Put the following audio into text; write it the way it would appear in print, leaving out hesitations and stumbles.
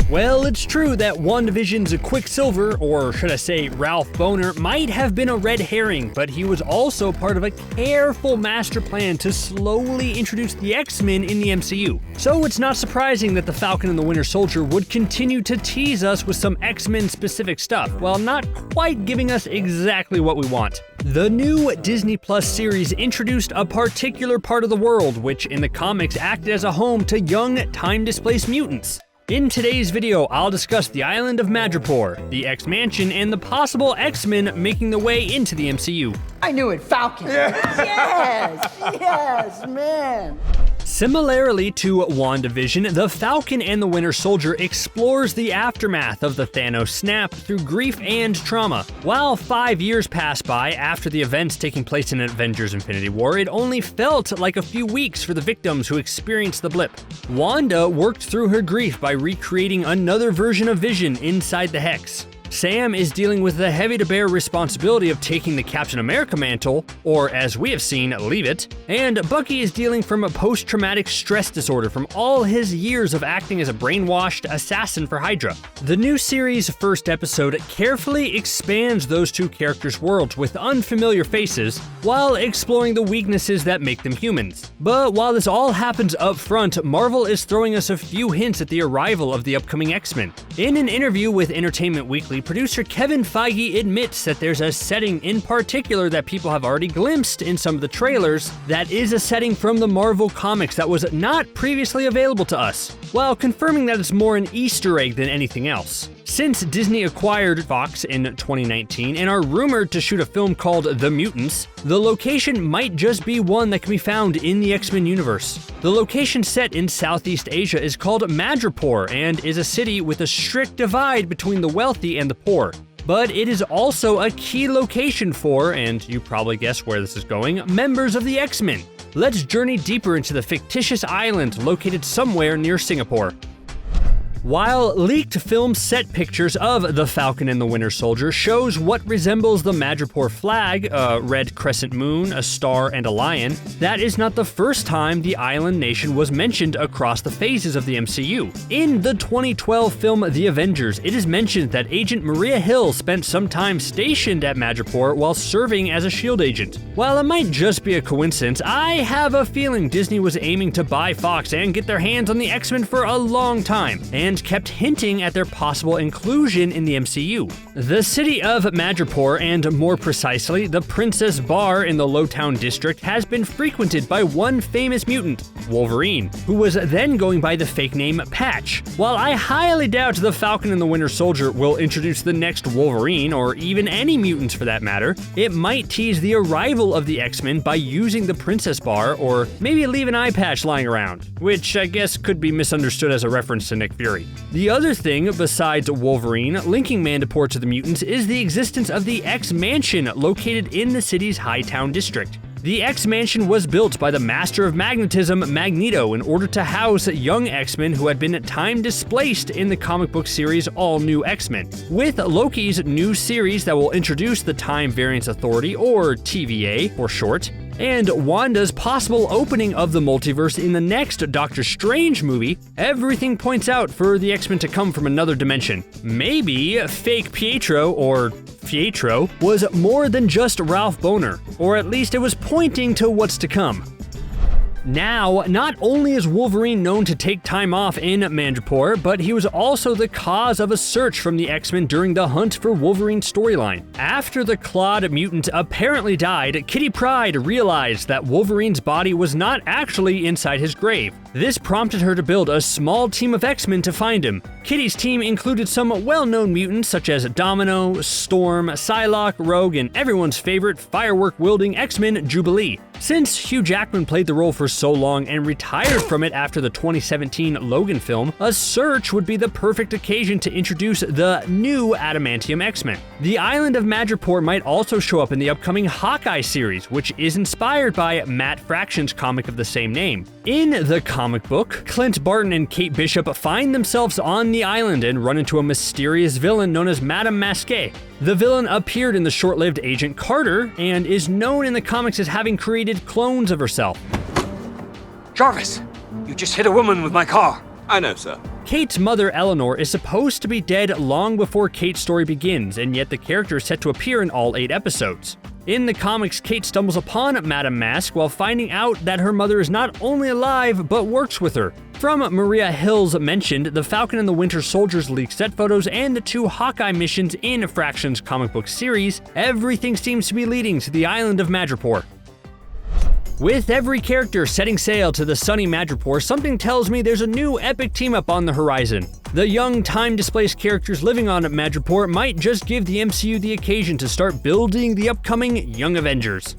Well, it's true that WandaVision's Quicksilver, or should I say Ralph Bohner, might have been a red herring, but he was also part of a careful master plan to slowly introduce the X-Men in the MCU. So it's not surprising that the Falcon and the Winter Soldier would continue to tease us with some X-Men specific stuff, while not quite giving us exactly what we want. The new Disney Plus series introduced a particular part of the world, which in the comics acted as a home to young, time-displaced mutants. In today's video, I'll discuss the island of Madripoor, the X-Mansion, and the possible X-Men making the way into the MCU. I knew it, Falcon! Yes, man! Similarly to WandaVision, The Falcon and the Winter Soldier explores the aftermath of the Thanos snap through grief and trauma. While 5 years pass by after the events taking place in Avengers Infinity War, it only felt like a few weeks for the victims who experienced the blip. Wanda worked through her grief by recreating another version of Vision inside the Hex. Sam is dealing with the heavy-to-bear responsibility of taking the Captain America mantle, or as we have seen, leave it, and Bucky is dealing from a post-traumatic stress disorder from all his years of acting as a brainwashed assassin for Hydra. The new series' first episode carefully expands those two characters' worlds with unfamiliar faces, while exploring the weaknesses that make them humans. But while this all happens up front, Marvel is throwing us a few hints at the arrival of the upcoming X-Men. In an interview with Entertainment Weekly, producer Kevin Feige admits that there's a setting in particular that people have already glimpsed in some of the trailers that is a setting from the Marvel comics that was not previously available to us, while confirming that it's more an Easter egg than anything else. Since Disney acquired Fox in 2019 and are rumored to shoot a film called The Mutants, the location might just be one that can be found in the X-Men universe. The location set in Southeast Asia is called Madripoor and is a city with a strict divide between the wealthy and the poor. But it is also a key location for, and you probably guess where this is going, members of the X-Men. Let's journey deeper into the fictitious island located somewhere near Singapore. While leaked film set pictures of the Falcon and the Winter Soldier shows what resembles the Madripoor flag, a red crescent moon, a star, and a lion, that is not the first time the island nation was mentioned across the phases of the MCU. In the 2012 film The Avengers, it is mentioned that Agent Maria Hill spent some time stationed at Madripoor while serving as a SHIELD agent. While it might just be a coincidence, I have a feeling Disney was aiming to buy Fox and get their hands on the X-Men for a long time, and kept hinting at their possible inclusion in the MCU. The city of Madripoor, and more precisely, the Princess Bar in the Lowtown district, has been frequented by one famous mutant, Wolverine, who was then going by the fake name Patch. While I highly doubt the Falcon and the Winter Soldier will introduce the next Wolverine, or even any mutants for that matter, it might tease the arrival of the X-Men by using the Princess Bar, or maybe leave an eye patch lying around, which I guess could be misunderstood as a reference to Nick Fury. The other thing, besides Wolverine, linking Madripoor to the mutants is the existence of the X-Mansion located in the city's Hightown district. The X-Mansion was built by the master of magnetism, Magneto, in order to house young X-Men who had been time-displaced in the comic book series All New X-Men. With Loki's new series that will introduce the Time Variance Authority, or TVA for short, and Wanda's possible opening of the multiverse in the next Doctor Strange movie, everything points out for the X-Men to come from another dimension. Maybe fake Pietro, or Fietro, was more than just Ralph Bohner, or at least it was pointing to what's to come. Now, not only is Wolverine known to take time off in Madripoor, but he was also the cause of a search from the X-Men during the Hunt for Wolverine storyline. After the clawed mutant apparently died, Kitty Pryde realized that Wolverine's body was not actually inside his grave. This prompted her to build a small team of X-Men to find him. Kitty's team included some well-known mutants such as Domino, Storm, Psylocke, Rogue, and everyone's favorite firework-wielding X-Men, Jubilee. Since Hugh Jackman played the role for so long and retired from it after the 2017 Logan film, a search would be the perfect occasion to introduce the new Adamantium X-Men. The island of Madripoor might also show up in the upcoming Hawkeye series, which is inspired by Matt Fraction's comic of the same name. In the comic book, Clint Barton and Kate Bishop find themselves on the island and run into a mysterious villain known as Madame Masqué. The villain appeared in the short-lived Agent Carter and is known in the comics as having created clones of herself. Jarvis, you just hit a woman with my car. I know, sir. Kate's mother, Eleanor, is supposed to be dead long before Kate's story begins, and yet the character is set to appear in all 8 episodes. In the comics, Kate stumbles upon Madame Mask while finding out that her mother is not only alive, but works with her. From Maria Hill's mentioned, the Falcon and the Winter Soldier's leaked set photos and the 2 Hawkeye missions in Fraction's comic book series, everything seems to be leading to the island of Madripoor. With every character setting sail to the sunny Madripoor, something tells me there's a new epic team-up on the horizon. The young, time-displaced characters living on Madripoor might just give the MCU the occasion to start building the upcoming Young Avengers.